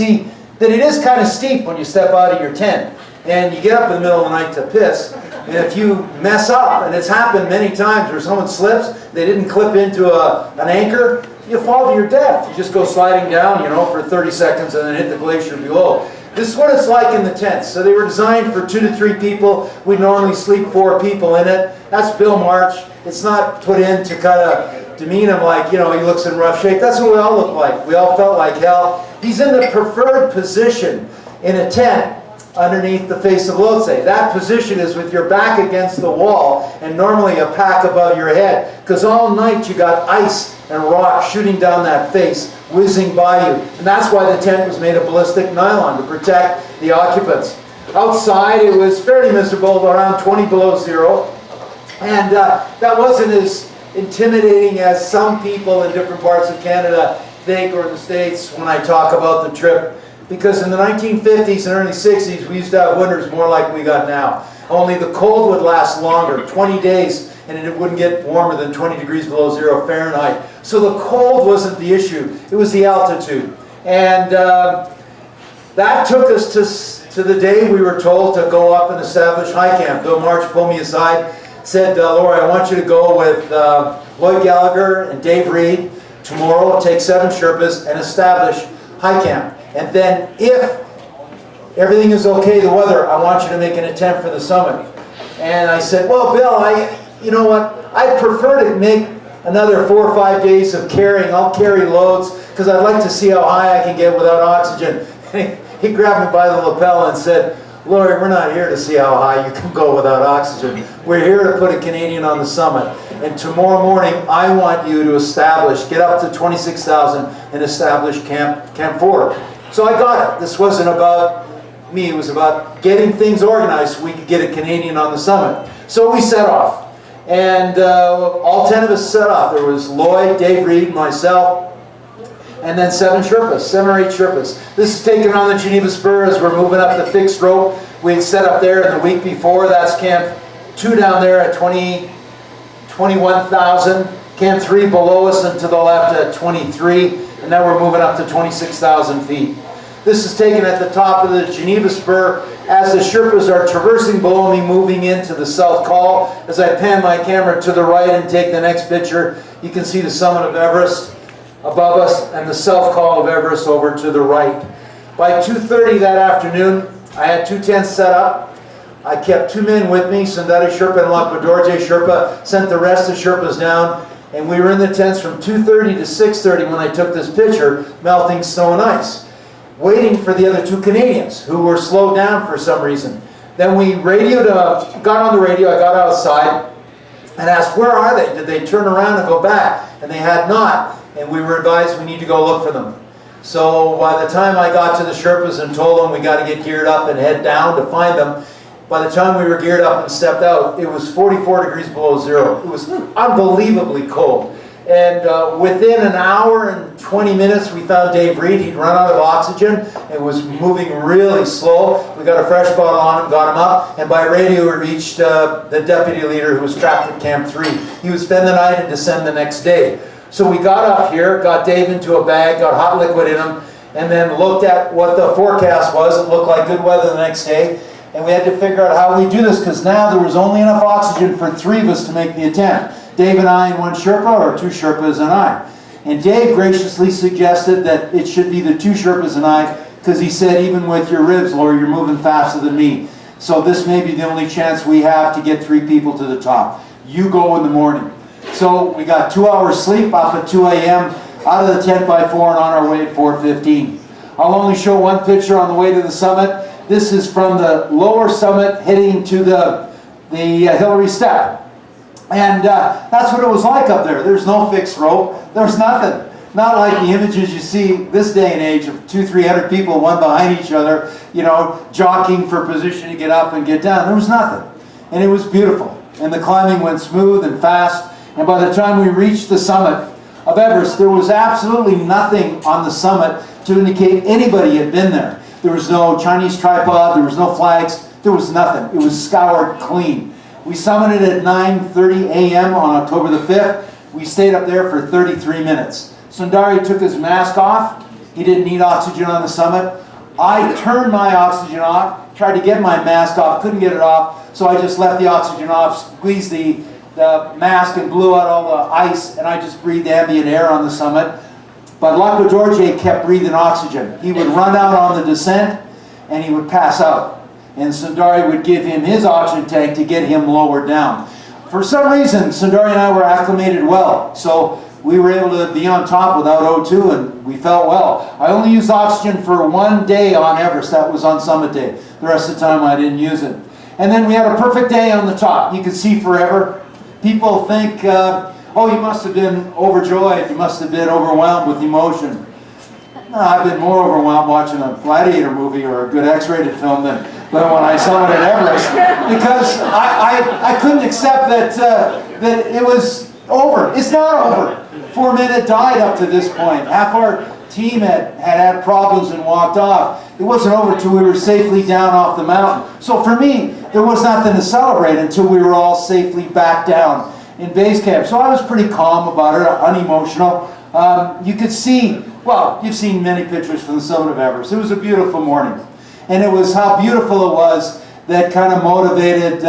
see that it is kind of steep when you step out of your tent and you get up in the middle of the night to piss, and if you mess up, and it's happened many times where someone slips, they didn't clip into an anchor, you fall to your death. You just go sliding down, for 30 seconds and then hit the glacier below. This is what it's like in the tents. So they were designed for 2 to 3 people. We normally sleep 4 people in it. That's Bill March. It's not put in to kind of demean him like, he looks in rough shape. That's what we all look like. We all felt like hell. He's in the preferred position in a tent underneath the face of Lhotse. That position is with your back against the wall and normally a pack above your head, because all night you got ice and rock shooting down that face, whizzing by you. And that's why the tent was made of ballistic nylon, to protect the occupants. Outside it was fairly miserable, around 20 below zero. And that wasn't as intimidating as some people in different parts of Canada think, or in the States, when I talk about the trip. Because in the 1950s and early 60s, we used to have winters more like we got now. Only the cold would last longer, 20 days, and it wouldn't get warmer than 20 degrees below zero Fahrenheit. So the cold wasn't the issue, it was the altitude. And that took us to the day we were told to go up and establish high camp. Bill March pulled me aside, said, Laurie, I want you to go with Lloyd Gallagher and Dave Reed tomorrow, take 7 Sherpas and establish high camp. And then if everything is okay, the weather, I want you to make an attempt for the summit. And I said, well, Bill, you know what? I prefer to make another 4 or 5 days of carrying. I'll carry loads because I'd like to see how high I can get without oxygen. He grabbed me by the lapel and said, Laurie, we're not here to see how high you can go without oxygen. We're here to put a Canadian on the summit. And tomorrow morning, I want you to get up to 26,000 and establish Camp 4. So I got it. This wasn't about me. It was about getting things organized so we could get a Canadian on the summit. So we set off. And all 10 of us set off. There was Lloyd, Dave Reed, myself, and then 7 Sherpas, 7 or 8 Sherpas. This is taken on the Geneva Spur as we're moving up the fixed rope. We had set up there in the week before. That's Camp 2 down there at 21,000. Camp 3 below us and to the left at 23. And now we're moving up to 26,000 feet. This is taken at the top of the Geneva Spur as the Sherpas are traversing below me, moving into the South Col. As I pan my camera to the right and take the next picture, you can see the summit of Everest above us and the South Col of Everest over to the right. By 2:30 that afternoon, I had 2 tents set up. I kept 2 men with me, Sundari Sherpa and Lakpadorje Sherpa, sent the rest of Sherpas down, and we were in the tents from 2:30 to 6:30 when I took this picture, melting snow and ice, waiting for the other 2 Canadians who were slowed down for some reason. Then we got on the radio, I got outside and asked, where are they? Did they turn around and go back? And they had not. And we were advised we need to go look for them. So by the time I got to the Sherpas and told them we got to get geared up and head down to find them, by the time we were geared up and stepped out, it was 44 degrees below zero. It was unbelievably cold. And within an hour and 20 minutes, we found Dave Reed. He'd run out of oxygen and was moving really slow. We got a fresh bottle on him, got him up, and by radio we reached the deputy leader who was trapped at Camp 3. He would spend the night and descend the next day. So we got up here, got Dave into a bag, got hot liquid in him, and then looked at what the forecast was. It looked like good weather the next day. And we had to figure out how we do this, because now there was only enough oxygen for 3 of us to make the attempt. Dave and I and 1 Sherpa, or 2 Sherpas and I. And Dave graciously suggested that it should be the 2 Sherpas and I, because he said, even with your ribs, Laurie, you're moving faster than me. So this may be the only chance we have to get 3 people to the top. You go in the morning. So we got 2 hours sleep up at 2 a.m., out of the tent by 4 and on our way at 4:15. I'll only show 1 picture on the way to the summit. This is from the lower summit heading to the Hillary Step. And that's what it was like up there. There's no fixed rope. There's nothing. Not like the images you see this day and age of 200-300 people, one behind each other, jockeying for position to get up and get down. There was nothing. And it was beautiful. And the climbing went smooth and fast. And by the time we reached the summit of Everest, there was absolutely nothing on the summit to indicate anybody had been there. There was no Chinese tripod, there was no flags, there was nothing. It was scoured clean. We summited at 9:30 a.m. on October the 5th. We stayed up there for 33 minutes. Sundari took his mask off He didn't need oxygen on the summit. I turned my oxygen off, tried to get my mask off, couldn't get it off, so I just left the oxygen off, squeezed the mask and blew out all the ice, and I just breathed ambient air on the summit. But Lakwadorje kept breathing oxygen. He would run out on the descent, and he would pass out. And Sundari would give him his oxygen tank to get him lower down. For some reason, Sundari and I were acclimated well, so we were able to be on top without O2, and we felt well. I only used oxygen for 1 day on Everest. That was on summit day. The rest of the time I didn't use it. And then we had a perfect day on the top. You could see forever. People think, oh, you must have been overjoyed. You must have been overwhelmed with emotion. No, I've been more overwhelmed watching a Gladiator movie or a good X-rated film than when I saw it at Everest, because I couldn't accept that it was over. It's not over. 4 men had died up to this point. Half our team had problems and walked off. It wasn't over until we were safely down off the mountain. So for me, there was nothing to celebrate until we were all safely back down in base camp. So I was pretty calm about it, unemotional. You could see, well, you've seen many pictures from the summit of Everest. It was a beautiful morning. And it was how beautiful it was that kind of motivated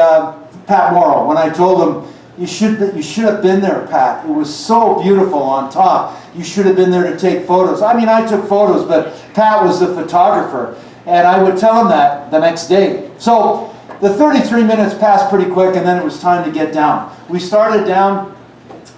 Pat Morrow when I told him, you should have been there, Pat. It was so beautiful on top. You should have been there to take photos. I mean, I took photos, but Pat was the photographer. And I would tell him that the next day. So the 33 minutes passed pretty quick, and then it was time to get down. We started down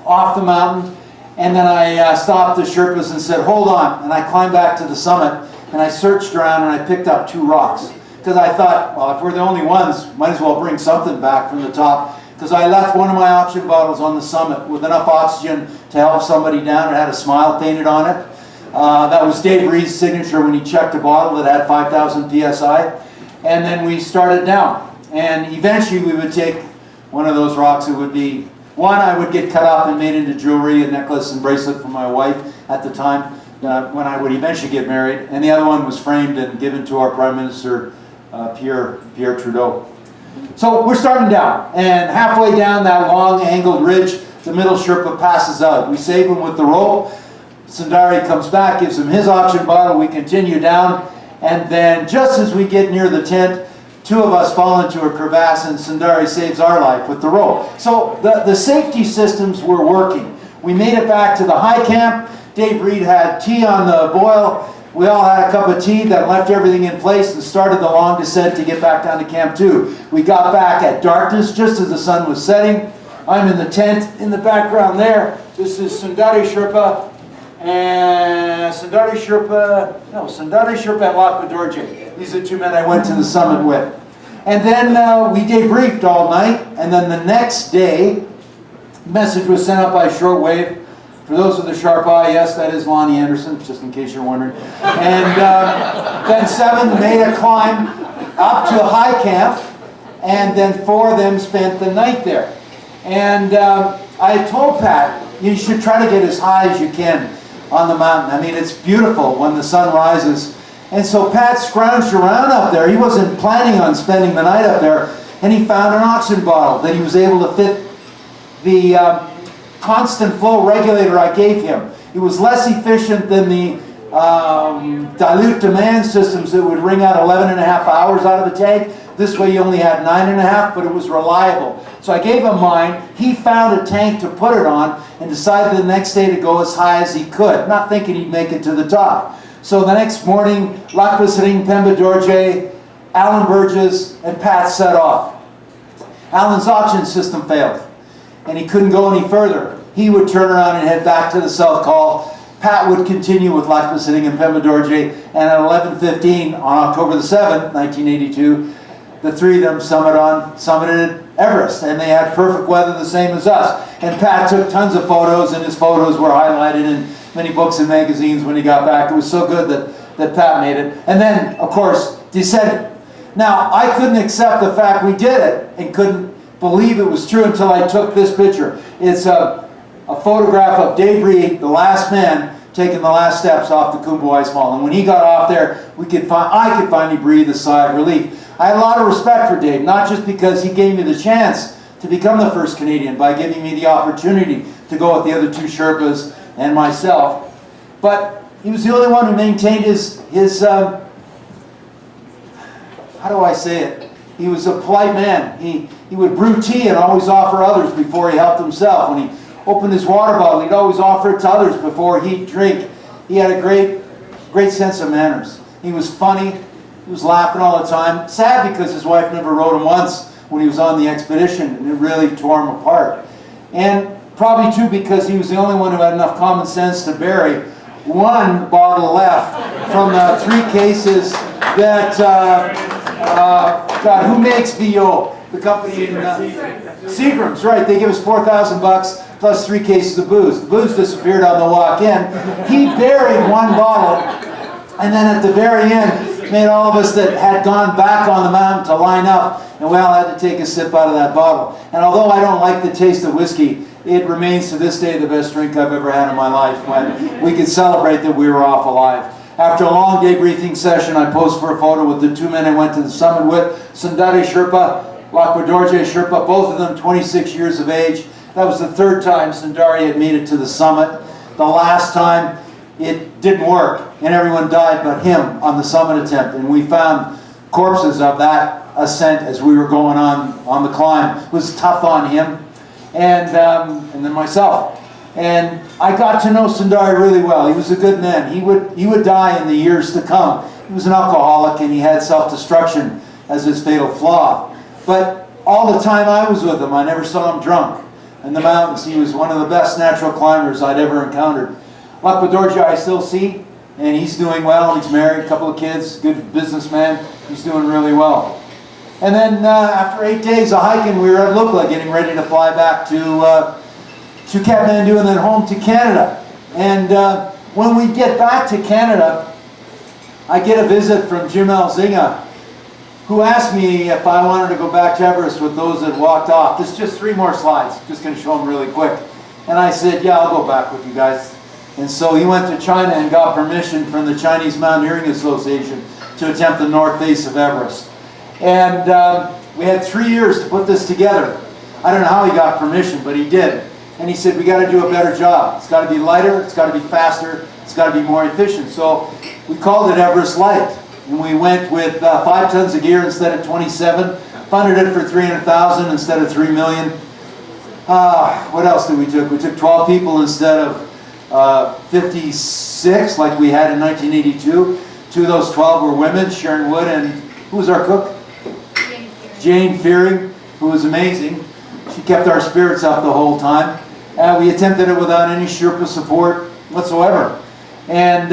off the mountain, and then I stopped the Sherpas and said, hold on. And I climbed back to the summit, and I searched around, and I picked up 2 rocks. Because I thought, well, if we're the only ones, might as well bring something back from the top. Because I left one of my oxygen bottles on the summit with enough oxygen to help somebody down. It had a smile painted on it. That was Dave Reed's signature when he checked a bottle that had 5,000 PSI. And then we started down. And eventually we would take one of those rocks. It would be, one I would get cut up and made into jewelry, a necklace and bracelet for my wife at the time, when I would eventually get married. And the other one was framed and given to our Prime Minister, Pierre Trudeau. So we're starting down, and halfway down that long angled ridge, the middle Sherpa passes out. We save him with the rope. Sundari comes back, gives him his oxygen bottle. We continue down, and then just as we get near the tent, 2 of us fall into a crevasse, and Sundari saves our life with the rope. So the safety systems were working. We made it back to the high camp. Dave Reed had tea on the boil. We all had a cup of tea that left everything in place and started the long descent to get back down to Camp 2. We got back at darkness just as the sun was setting. I'm in the tent in the background there. This is Sundari Sherpa and Sundari Sherpa and Lakwadorje. These are 2 men I went to the summit with. And then we debriefed all night, and then the next day, a message was sent out by shortwave. For those with the sharp eye, yes, that is Lonnie Anderson, just in case you're wondering. And then 7 made a climb up to a high camp, and then 4 of them spent the night there. And I had told Pat, you should try to get as high as you can on the mountain. I mean, it's beautiful when the sun rises. And so Pat scrounged around up there. He wasn't planning on spending the night up there, and he found an oxygen bottle that he was able to fit the constant flow regulator I gave him. It was less efficient than the dilute demand systems that would wring out 11.5 hours out of the tank. This way you only had 9.5, but it was reliable. So I gave him mine. He found a tank to put it on and decided the next day to go as high as he could, not thinking he'd make it to the top. So the next morning, Lakwadorje, Pemba Dorje, Alan Burgess, and Pat set off. Alan's oxygen system failed, and he couldn't go any further. He would turn around and head back to the South Col. Pat would continue with Lakwadorje and Pemba Dorje, and at 11:15 on October the 7th, 1982, the 3 of them summited Everest, and they had perfect weather the same as us. And Pat took tons of photos, and his photos were highlighted in many books and magazines when he got back. It was so good that Pat made it. And then, of course, descended. Now, I couldn't accept the fact we did it, and couldn't believe it was true until I took this picture. It's a photograph of Dave Reed, the last man, taking the last steps off the Khumbu Icefall. And when he got off there, I could finally breathe a sigh of relief. I had a lot of respect for Dave, not just because he gave me the chance to become the first Canadian by giving me the opportunity to go with the other 2 Sherpas and myself, but he was the only one who maintained his how do I say it? He was a polite man. He would brew tea and always offer others before he helped himself. When he opened his water bottle, he'd always offer it to others before he'd drink. He had a great sense of manners. He was funny. He was laughing all the time. Sad because his wife never wrote him once when he was on the expedition, and it really tore him apart. And probably too because he was the only one who had enough common sense to bury one bottle left from the 3 cases that, God, who makes the company in Seagram's, right? They give us $4,000 plus 3 cases of booze. The booze disappeared on the walk in. He buried one bottle, and then at the very end, made all of us that had gone back on the mountain to line up, and we all had to take a sip out of that bottle. And although I don't like the taste of whiskey, it remains to this day the best drink I've ever had in my life, when we could celebrate that we were off alive. After a long debriefing session, I posed for a photo with the 2 men I went to the summit with, Sundari Sherpa, Lakwadorje Sherpa, both of them 26 years of age. That was the 3rd time Sundari had made it to the summit. The last time it didn't work, and everyone died but him on the summit attempt. And we found corpses of that ascent as we were going on the climb. It was tough on him, and then myself. And I got to know Sundari really well. He was a good man. He would die in the years to come. He was an alcoholic, and he had self-destruction as his fatal flaw. But all the time I was with him, I never saw him drunk. In the mountains, he was one of the best natural climbers I'd ever encountered. Lakwadorje I still see, and he's doing well. He's married, a couple of kids, good businessman. He's doing really well. And then after 8 days of hiking, we were at Lukla getting ready to fly back to Kathmandu and then home to Canada. And when we get back to Canada, I get a visit from Jim Elzinga, who asked me if I wanted to go back to Everest with those that walked off. This is just 3 more slides, just going to show them really quick. And I said, yeah, I'll go back with you guys. And so he went to China and got permission from the Chinese Mountaineering Association to attempt the north face of Everest. And we had 3 years to put this together. I don't know how he got permission, but he did. And he said, we got to do a better job. It's got to be lighter, it's got to be faster, it's got to be more efficient. So we called it Everest Light. And we went with 5 tons of gear instead of 27. Funded it for $300,000 instead of $3 million. What else did we take? We took 12 people instead of 56 like we had in 1982. 2 of those 12 were women, Sharon Wood and who was our cook? Jane Fearing, who was amazing. She kept our spirits up the whole time. We attempted it without any Sherpa support whatsoever. And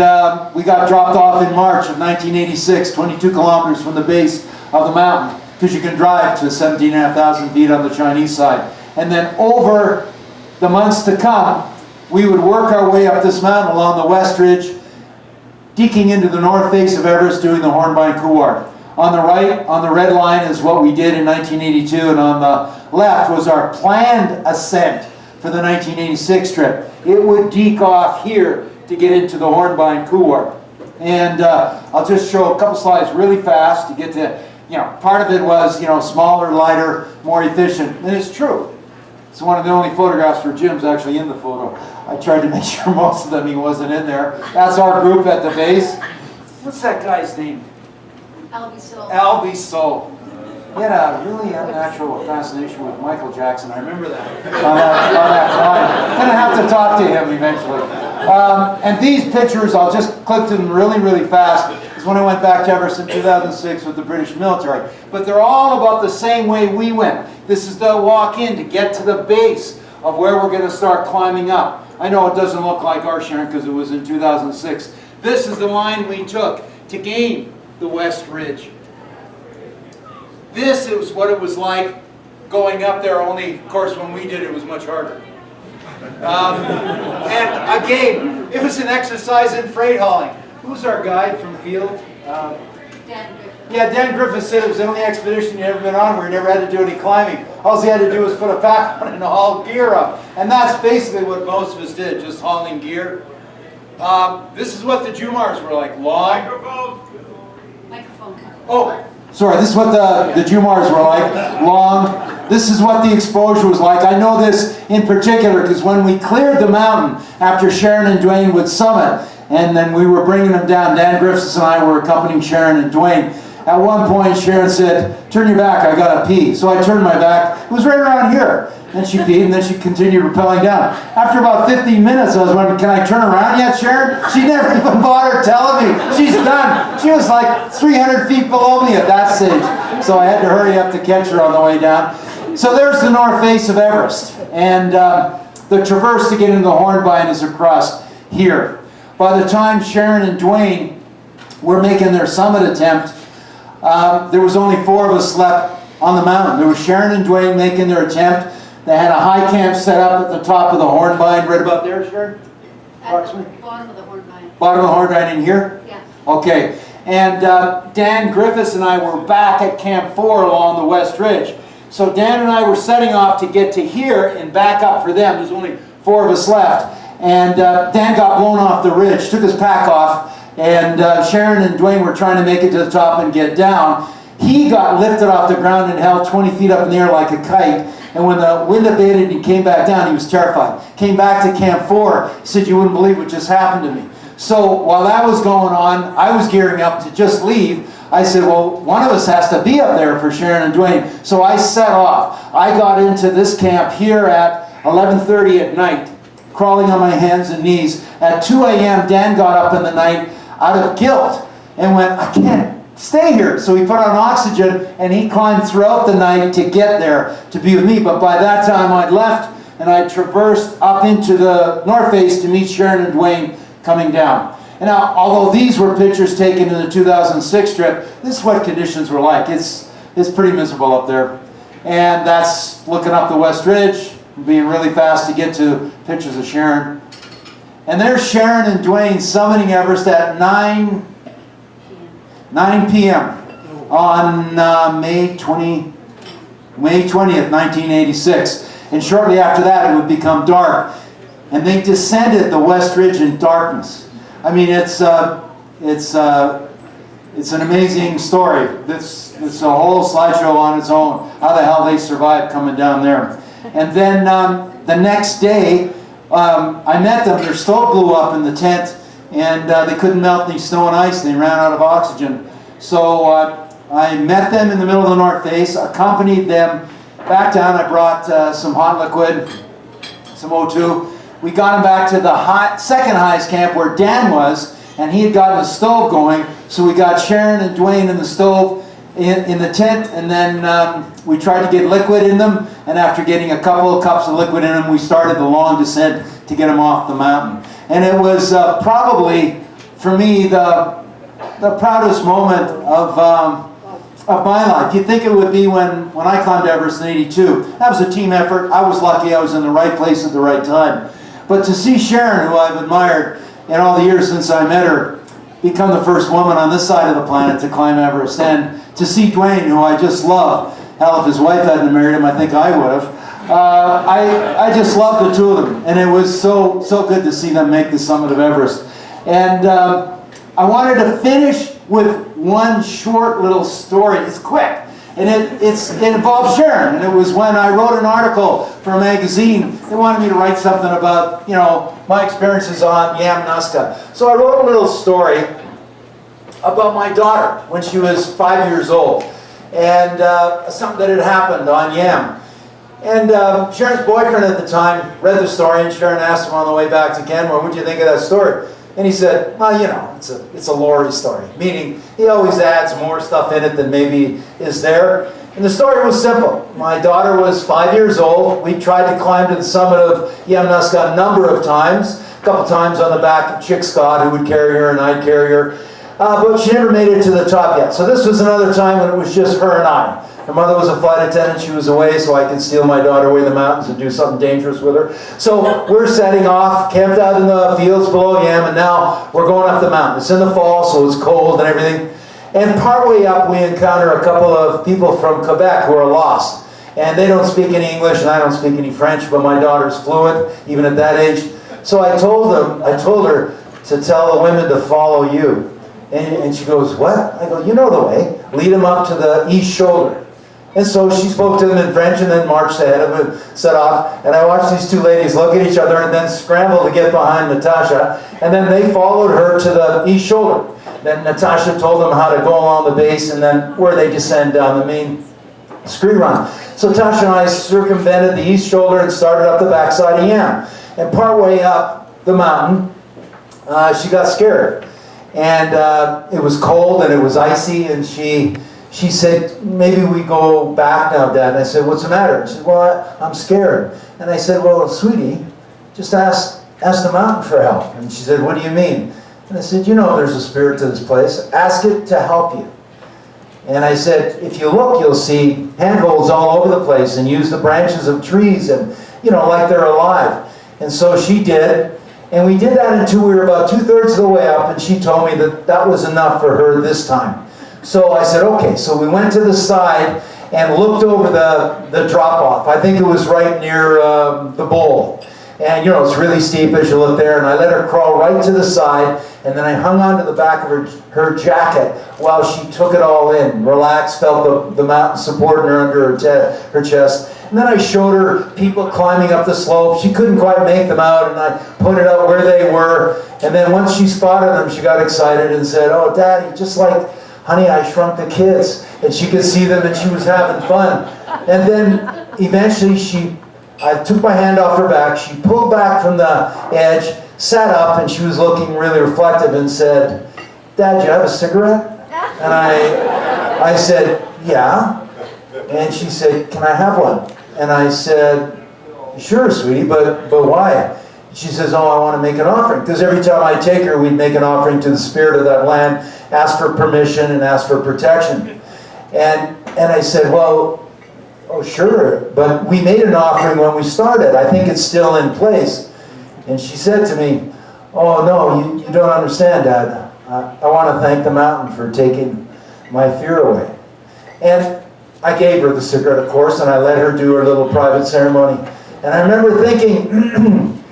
we got dropped off in March of 1986, 22 kilometers from the base of the mountain, because you can drive to 17,500 feet on the Chinese side. And then over the months to come, we would work our way up this mountain along the west ridge, deking into the north face of Everest, doing the Hornbein Couloir. On the right, on the red line, is what we did in 1982, and on the left was our planned ascent for the 1986 trip. It would deke off here to get into the Hornbein Couloir. And I'll just show a couple slides really fast to get to, part of it was, smaller, lighter, more efficient. And it's true. It's one of the only photographs where Jim's actually in the photo. I tried to make sure most of them he wasn't in there. That's our group at the base. What's that guy's name? Albie Soul. He had a really unnatural fascination with Michael Jackson. I remember that on that climb. Gonna have to talk to him eventually. And these pictures, I'll just click to them really, really fast. Is when I went back to Everest in 2006 with the British military. But they're all about the same way we went. This is the walk in to get to the base of where we're going to start climbing up. I know it doesn't look like our Sharon because it was in 2006. This is the line we took to gain the West Ridge. This is what it was like going up there, only, of course, when we did it was much harder. And again, it was an exercise in freight hauling. Who's our guide from field? Dan Griffith. Yeah, Dan Griffith said it was the only expedition he'd ever been on where he never had to do any climbing. All he had to do was put a pack on and haul gear up. And that's basically what most of us did, just hauling gear. This is what the Jumars were like. Long. Microphone. Oh, sorry, this is what the Jumars were like. Long. This is what the exposure was like. I know this in particular because when we cleared the mountain after Sharon and Dwayne would summit, and then we were bringing them down. Dan Griffiths and I were accompanying Sharon and Dwayne. At one point, Sharon said, "Turn your back, I gotta pee." So I turned my back. It was right around here. Then she peed, and then she continued rappelling down. After about 15 minutes, I was wondering, can I turn around yet, Sharon? She never even bothered telling me. She's done. She was like 300 feet below me at that stage. So I had to hurry up to catch her on the way down. So there's the north face of Everest. And the traverse to get into the Hornbein is across here. By the time Sharon and Dwayne were making their summit attempt, there was only 4 of us left on the mountain. There was Sharon and Dwayne making their attempt. They had a high camp set up at the top of the Hornbein, right about there, Sharon? At the bottom of the Hornbein. Bottom of the Hornbein in here? Yeah. Okay. And Dan Griffiths and I were back at Camp 4 along the West Ridge. So Dan and I were setting off to get to here and back up for them. There's only 4 of us left. And Dan got blown off the ridge, took his pack off, and Sharon and Dwayne were trying to make it to the top and get down. He got lifted off the ground and held 20 feet up in the air like a kite. And when the wind abated and he came back down, he was terrified. Came back to Camp 4, he said, "You wouldn't believe what just happened to me." So while that was going on, I was gearing up to just leave. I said, well, one of us has to be up there for Sharon and Dwayne. So I set off. I got into this camp here at 11:30 at night, crawling on my hands and knees. At 2 a.m., Dan got up in the night out of guilt and went, "I can't stay here." So he put on oxygen and he climbed throughout the night to get there to be with me. But by that time I'd left and I'd traversed up into the north face to meet Sharon and Dwayne coming down. And now, although these were pictures taken in the 2006 trip, this is what conditions were like. It's pretty miserable up there. And that's looking up the West Ridge, being really fast to get to pictures of Sharon. And there's Sharon and Dwayne summiting Everest at 9 p.m. on May 20th, 1986. And shortly after that, it would become dark. And they descended the West Ridge in darkness. I mean, it's an amazing story. It's a whole slideshow on its own. How the hell they survived coming down there. And then the next day, I met them. Their stove blew up in the tent, and they couldn't melt any snow and ice. They ran out of oxygen. So I met them in the middle of the North Face, accompanied them back down. I brought some hot liquid, some O2. We got them back to the second highest camp where Dan was, and he had gotten the stove going. So we got Sharon and Dwayne in the stove in the tent, and then we tried to get liquid in them. And after getting a couple of cups of liquid in them, we started the long descent to get them off the mountain. And it was probably, for me, the proudest moment of my life. You'd think it would be when I climbed Everest in '82. That was a team effort. I was lucky I was in the right place at the right time. But to see Sharon, who I've admired in all the years since I met her, become the first woman on this side of the planet to climb Everest, and to see Dwayne, who I just love. Hell, if his wife hadn't married him, I think I would have. I just love the two of them, and it was so good to see them make the summit of Everest. And I wanted to finish with one short little story. It's quick, and it involves Sharon. And it was when I wrote an article for a magazine. They wanted me to write something about, my experiences on Yamnuska. So I wrote a little story about my daughter when she was 5 years old, and something that had happened on Yam. And Sharon's boyfriend at the time read the story, and Sharon asked him on the way back to Canmore, "What do you think of that story?" And he said, "Well, it's a Laurie story," meaning he always adds more stuff in it than maybe is there. And the story was simple. My daughter was 5 years old. We tried to climb to the summit of Yamnuska a number of times, a couple times on the back of Chick Scott, who would carry her, and I'd carry her. But she never made it to the top yet. So this was another time when it was just her and I. Her mother was a flight attendant. She was away, so I could steal my daughter away in the mountains and do something dangerous with her. So we're setting off, camped out in the fields below Yam, and now we're going up the mountain. It's in the fall, so it's cold and everything. And partway up, we encounter a couple of people from Quebec who are lost. And they don't speak any English, and I don't speak any French, but my daughter's fluent, even at that age. So I told her to tell the women to follow you. And she goes, "What?" I go, "You know the way. Lead them up to the east shoulder." And so she spoke to them in French and then marched ahead of him, set off. And I watched these two ladies look at each other and then scramble to get behind Natasha. And then they followed her to the east shoulder. Then Natasha told them how to go along the base and then where they descend down the main ski run. So Tasha and I circumvented the east shoulder and started up the backside of Yam. And partway up the mountain, she got scared. And it was cold and it was icy, and she said, maybe we go back now, Dad. And I said, what's the matter? She said, well, I'm scared. And I said, well, sweetie, just ask the mountain for help. And she said, what do you mean? And I said, you know there's a spirit to this place. Ask it to help you. And I said, if you look, you'll see handholds all over the place, and use the branches of trees and, you know, like they're alive. And so she did. And we did that until we were about 2/3 of the way up, and she told me that that was enough for her this time. So I said, okay. So we went to the side and looked over the drop-off. I think it was right near the bowl. And, you know, it's really steep as you look there. And I let her crawl right to the side, and then I hung onto the back of her jacket while she took it all in. Relaxed, felt the mountain supporting her under her chest. And then I showed her people climbing up the slope. She couldn't quite make them out, and I pointed out where they were. And then once she spotted them, she got excited and said, oh, Daddy, just like Honey, I Shrunk the Kids. And she could see them, and she was having fun. And then eventually I took my hand off her back. She pulled back from the edge, sat up, and she was looking really reflective and said, Dad, do you have a cigarette? And I said, yeah. And she said, can I have one? And I said, sure, sweetie, but why? She says, oh, I want to make an offering. Because every time I take her, we'd make an offering to the spirit of that land, ask for permission and ask for protection. And I said, well, oh, sure, but we made an offering when we started. I think it's still in place. And she said to me, oh, no, you don't understand, Dad. I want to thank the mountain for taking my fear away. And I gave her the cigarette, of course, and I let her do her little private ceremony. And I remember thinking,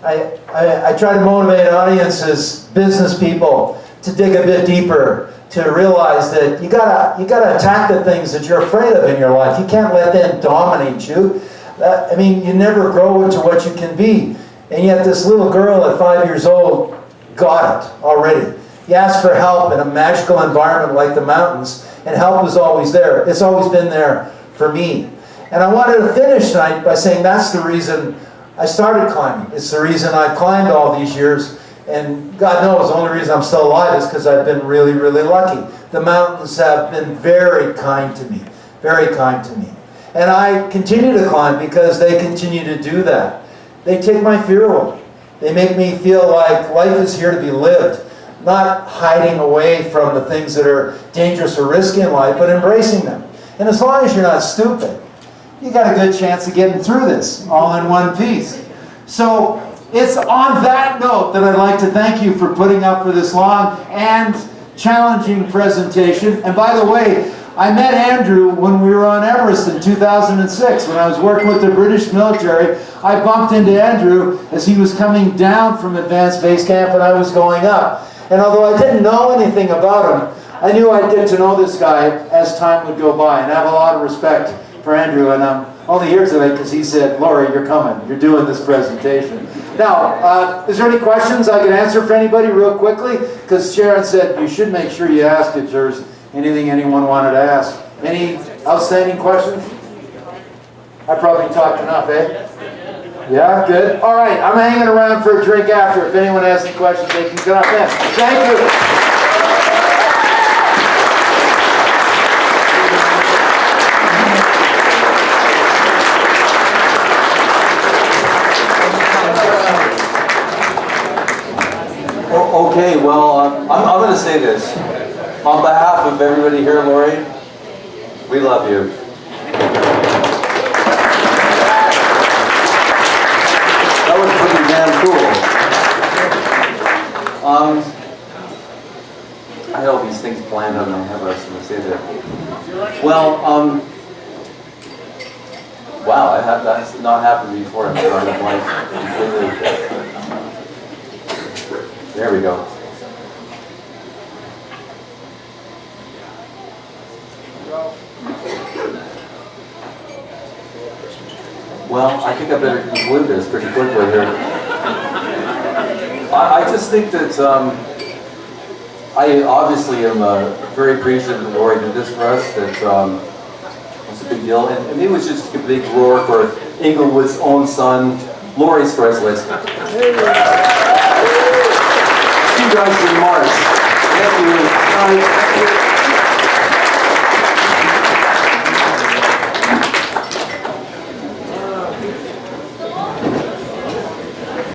I try to motivate audiences, business people, to dig a bit deeper, to realize that you gotta attack the things that you're afraid of in your life. You can't let them dominate you. I mean, you never grow into what you can be. And yet this little girl at 5 years old got it already. You ask for help in a magical environment like the mountains, and help is always there. It's always been there for me. And I wanted to finish tonight by saying that's the reason I started climbing. It's the reason I've climbed all these years. And God knows the only reason I'm still alive is because I've been really, really lucky. The mountains have been very kind to me. Very kind to me. And I continue to climb because they continue to do that. They take my fear away. They make me feel like life is here to be lived. Not hiding away from the things that are dangerous or risky in life, but embracing them. And as long as you're not stupid, you got a good chance of getting through this all in one piece. So it's on that note that I'd like to thank you for putting up for this long and challenging presentation. And by the way, I met Andrew when we were on Everest in 2006. When I was working with the British military, I bumped into Andrew as he was coming down from Advanced Base Camp and I was going up. And although I didn't know anything about him, I knew I'd get to know this guy as time would go by, and I have a lot of respect for Andrew. And I'm only here today because he said, Laurie, you're coming. You're doing this presentation. Now, is there any questions I can answer for anybody real quickly? Because Sharon said you should make sure you ask if there's anything anyone wanted to ask. Any outstanding questions? I probably talked enough, eh? Yeah, good. All right, I'm hanging around for a drink after. If anyone has any questions, they can get up then. Thank you. Okay, well, I'm going to say this. On behalf of everybody here, Laurie, we love you. That was pretty damn cool. I had all these things planned on my head, I was going to say that. Well, wow, that's not happened before. I'm drawing a blank completely. There we go. Well, I think I better conclude this pretty quickly here. I just think that I obviously am very appreciative that Laurie did this for us. That it's a big deal, and maybe we should just give a big roar for Inglewood's own son, Laurie Skreslet. See you guys in March. Thank you. Bye.